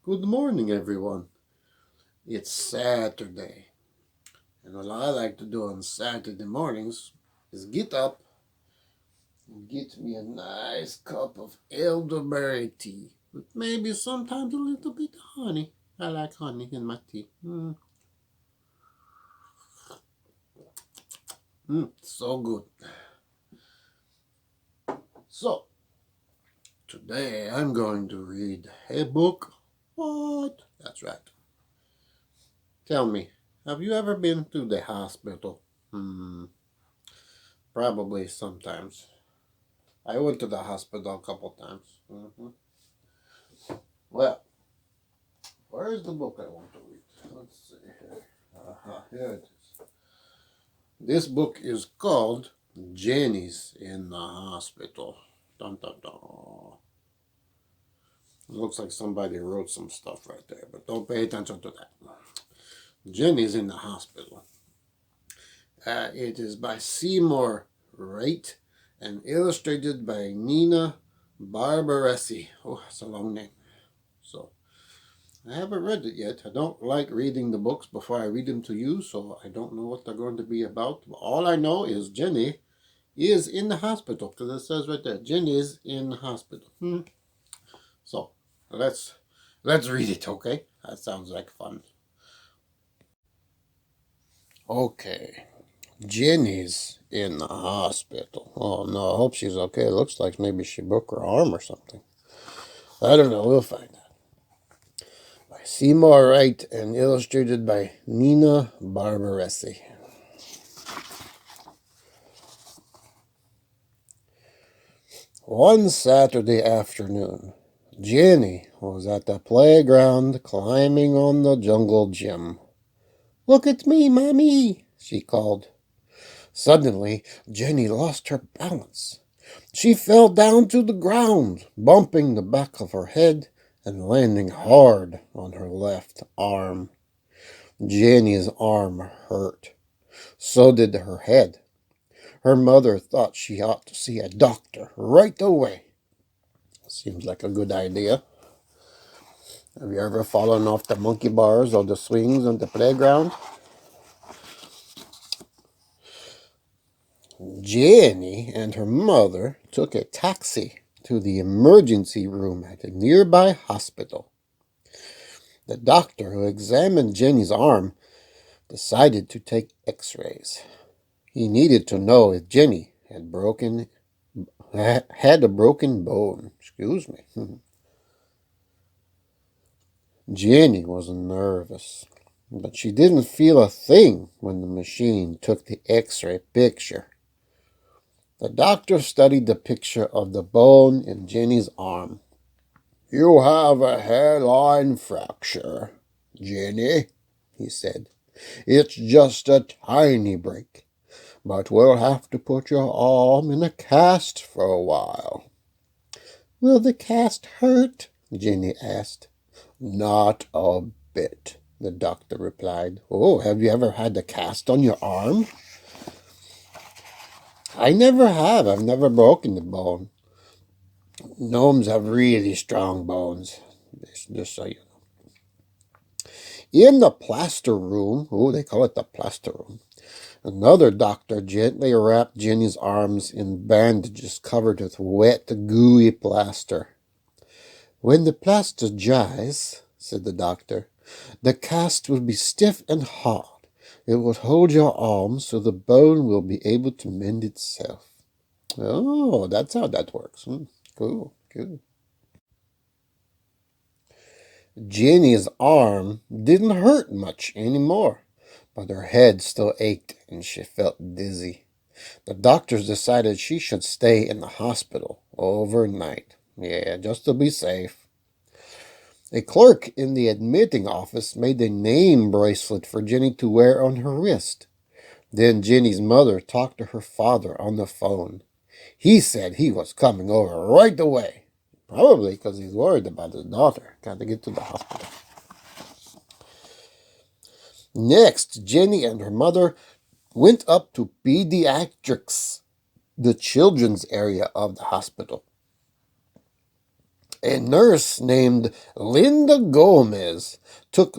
Good morning, everyone. It's Saturday, and what I like to do on Saturday mornings is get up and get me a nice cup of elderberry tea with maybe sometimes a little bit of honey. I like honey in my tea. So good. So, today I'm going to read a book. What? That's right. Tell me, have you ever been to the hospital? Probably sometimes. I went to the hospital a couple times. Well, where's the book I want to read? Let's see here. Here it is. This book is called Jenny's in the Hospital. Dun, dun, dun. It looks like somebody wrote some stuff right there, but don't pay attention to that. Jenny's in the Hospital. It is by Seymour Reit and illustrated by Nina Barbaresi. Oh, that's a long name. So, I haven't read it yet. I don't like reading the books before I read them to you, so I don't know what they're going to be about. All I know is Jenny is in the hospital, because it says right there, Jenny is in the hospital. So, let's read it, okay? That sounds like fun. Okay. Jenny's in the hospital. Oh no, I hope she's okay. It looks like maybe she broke her arm or something. I don't know, we'll find out. By Seymour Reit and illustrated by Nina Barbaresi. One Saturday afternoon, Jenny was at the playground climbing on the jungle gym. "Look at me, Mommy," she called. Suddenly, Jenny lost her balance. She fell down to the ground, bumping the back of her head and landing hard on her left arm. Jenny's arm hurt. So did her head. Her mother thought she ought to see a doctor right away. Seems like a good idea. Have you ever fallen off the monkey bars or the swings on the playground? Jenny and her mother took a taxi to the emergency room at a nearby hospital. The doctor who examined Jenny's arm decided to take x-rays. He needed to know if Jenny had a broken bone. Excuse me. Jenny was nervous, but she didn't feel a thing when the machine took the x-ray picture. The doctor studied the picture of the bone in Jenny's arm. "You have a hairline fracture, Jenny," he said. "It's just a tiny break, but we'll have to put your arm in a cast for a while." "Will the cast hurt?" Jenny asked. "Not a bit," the doctor replied. "Oh, have you ever had a cast on your arm?" "I never have. I've never broken the bone. Gnomes have really strong bones, just so you know." In the plaster room, oh, they call it the plaster room, another doctor gently wrapped Jenny's arms in bandages covered with wet, gooey plaster. "When the plaster dries," said the doctor, "the cast will be stiff and hard. It will hold your arm so the bone will be able to mend itself." Oh, that's how that works. Cool, cool. Jenny's arm didn't hurt much anymore, but her head still ached and she felt dizzy. The doctors decided she should stay in the hospital overnight. Yeah, just to be safe. A clerk in the admitting office made a name bracelet for Jenny to wear on her wrist. Then Jenny's mother talked to her father on the phone. He said he was coming over right away. Probably because he's worried about his daughter. Got to get to the hospital. Next, Jenny and her mother went up to pediatrics, the children's area of the hospital. A nurse named Linda Gomez took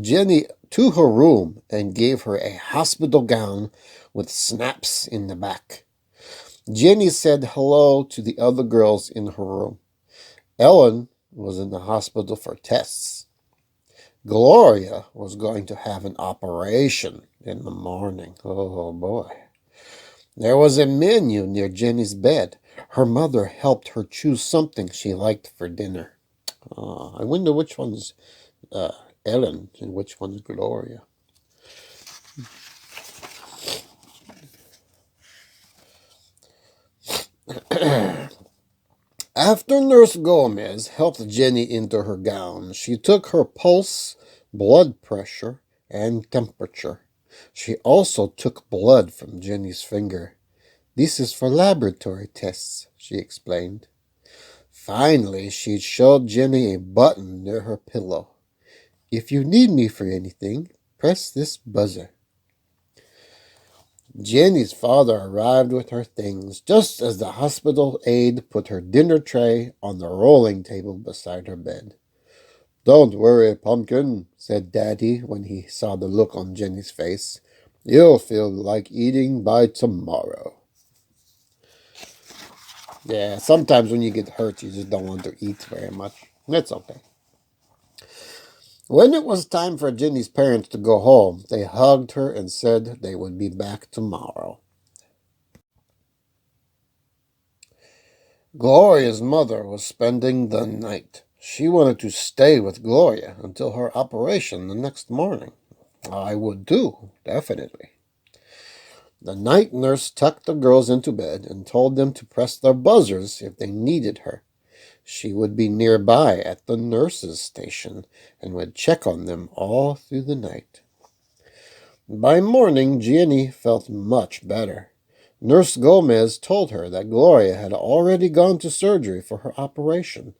Jenny to her room and gave her a hospital gown with snaps in the back. Jenny said hello to the other girls in her room. Ellen was in the hospital for tests. Gloria was going to have an operation in the morning. Oh boy. There was a menu near Jenny's bed. Her mother helped her choose something she liked for dinner. I wonder which one's Ellen and which one's Gloria. After Nurse Gomez helped Jenny into her gown, she took her pulse, blood pressure, and temperature. She also took blood from Jenny's finger. This is for laboratory tests, she explained. Finally, she showed Jenny a button near her pillow. If you need me for anything, press this buzzer. Jenny's father arrived with her things just as the hospital aide put her dinner tray on the rolling table beside her bed. Don't worry, Pumpkin, said Daddy when he saw the look on Jenny's face. You'll feel like eating by tomorrow. Yeah, sometimes when you get hurt, you just don't want to eat very much. That's okay. When it was time for Jenny's parents to go home, they hugged her and said they would be back tomorrow. Gloria's mother was spending the night. She wanted to stay with Gloria until her operation the next morning. I would too, definitely. The night nurse tucked the girls into bed and told them to press their buzzers if they needed her. She would be nearby at the nurse's station and would check on them all through the night. By morning, Jenny felt much better. Nurse Gomez told her that Gloria had already gone to surgery for her operation.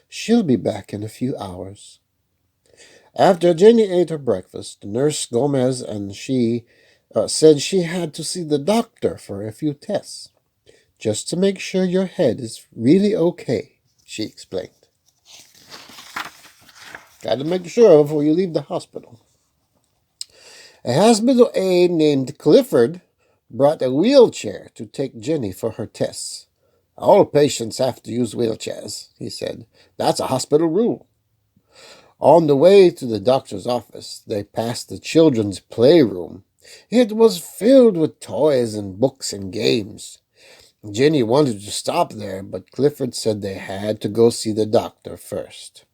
She'll be back in a few hours. After Jenny ate her breakfast, Nurse Gomez and she said she had to see the doctor for a few tests. Just to make sure your head is really okay, she explained. Got to make sure before you leave the hospital. A hospital aide named Clifford brought a wheelchair to take Jenny for her tests. All patients have to use wheelchairs, he said. That's a hospital rule. On the way to the doctor's office, they passed the children's playroom. It was filled with toys and books and games. Jenny wanted to stop there, but Clifford said they had to go see the doctor first.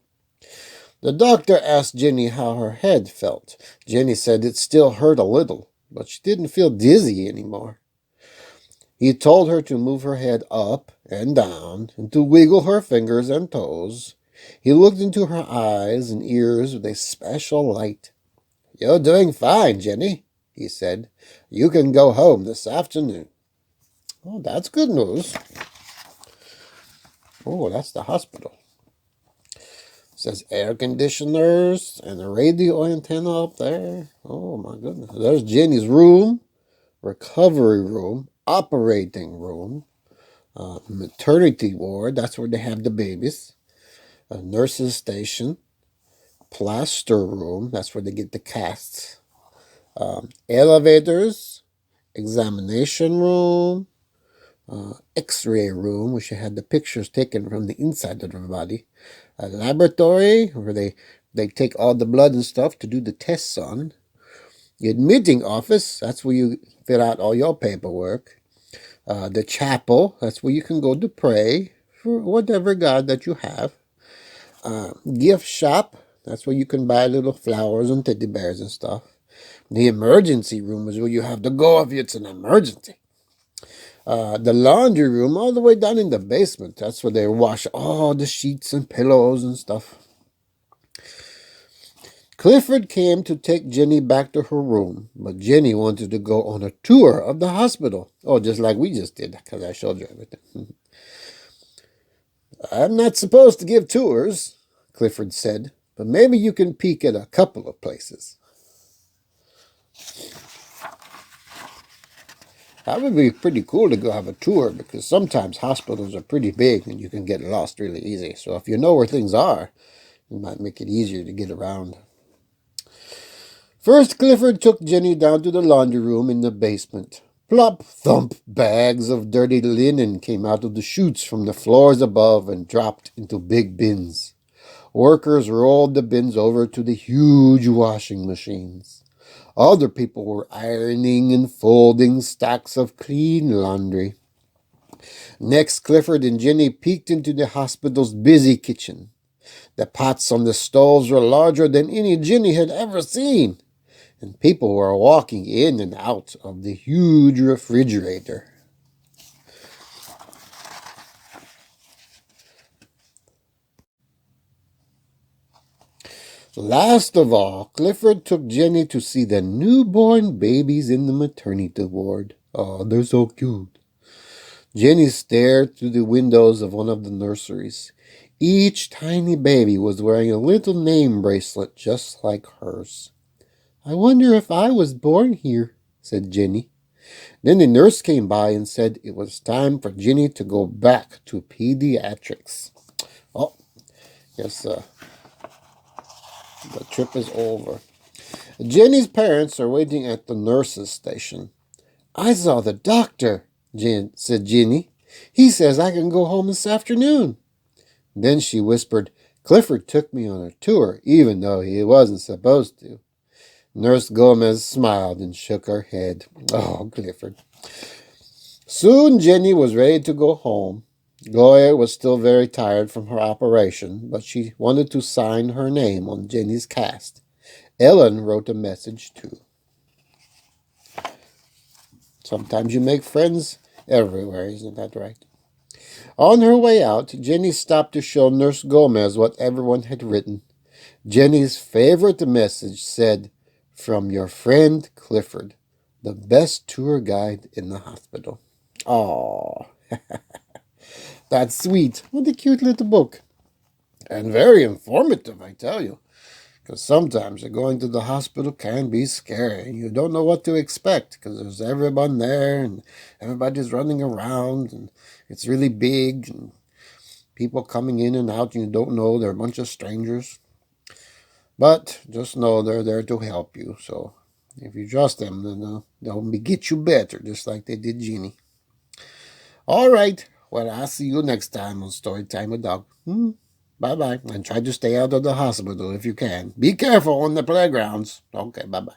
The doctor asked Jenny how her head felt. Jenny said it still hurt a little, but she didn't feel dizzy anymore. He told her to move her head up and down and to wiggle her fingers and toes. He looked into her eyes and ears with a special light. You're doing fine, Jenny, he said. You can go home this afternoon. Oh, that's good news. Oh, that's the hospital. It says air conditioners and a radio antenna up there. Oh, my goodness. There's Jenny's room, recovery room, operating room, maternity ward. That's where they have the babies. A nurse's station, plaster room. That's where they get the casts. Elevators, examination room, X-ray room, which had the pictures taken from the inside of their body. A laboratory where they take all the blood and stuff to do the tests on. The admitting office, that's where you fill out all your paperwork. The chapel, that's where you can go to pray for whatever God that you have. Gift shop, that's where you can buy little flowers and teddy bears and stuff. The emergency room is where you have to go if it's an emergency. The laundry room all the way down in the basement. That's where they wash all the sheets and pillows and stuff. Clifford came to take Jenny back to her room, but Jenny wanted to go on a tour of the hospital. Oh, just like we just did, because I showed you everything. I'm not supposed to give tours, Clifford said, but maybe you can peek at a couple of places. That would be pretty cool to go have a tour because sometimes hospitals are pretty big and you can get lost really easy. So if you know where things are, it might make it easier to get around. First, Clifford took Jenny down to the laundry room in the basement. Plop, thump, bags of dirty linen came out of the chutes from the floors above and dropped into big bins. Workers rolled the bins over to the huge washing machines. Other people were ironing and folding stacks of clean laundry. Next, Clifford and Jenny peeked into the hospital's busy kitchen. The pots on the stoves were larger than any Jenny had ever seen, and people were walking in and out of the huge refrigerator. Last of all, Clifford took Jenny to see the newborn babies in the maternity ward. Oh, they're so cute. Jenny stared through the windows of one of the nurseries. Each tiny baby was wearing a little name bracelet just like hers. I wonder if I was born here, said Jenny. Then the nurse came by and said it was time for Jenny to go back to pediatrics. Oh, yes, the trip is over. Jenny's parents are waiting at the nurse's station. I saw the doctor, said Jenny. He says I can go home this afternoon. Then she whispered, Clifford took me on a tour, even though he wasn't supposed to. Nurse Gomez smiled and shook her head. Oh, Clifford. Soon Jenny was ready to go home. Goya was still very tired from her operation, but she wanted to sign her name on Jenny's cast. Ellen wrote a message too. Sometimes you make friends everywhere, isn't that right? On her way out, Jenny stopped to show Nurse Gomez what everyone had written. Jenny's favorite message said, From your friend Clifford, the best tour guide in the hospital. Oh, that's sweet. What a cute little book. And very informative, I tell you. Because sometimes going to the hospital can be scary. You don't know what to expect because there's everyone there and everybody's running around and it's really big and people coming in and out and you don't know. They're a bunch of strangers. But just know they're there to help you. So if you trust them, then they'll get you better, just like they did Jeannie. All right. Well, I'll see you next time on Storytime with Dog. Bye-bye. And try to stay out of the hospital if you can. Be careful on the playgrounds. Okay, bye-bye.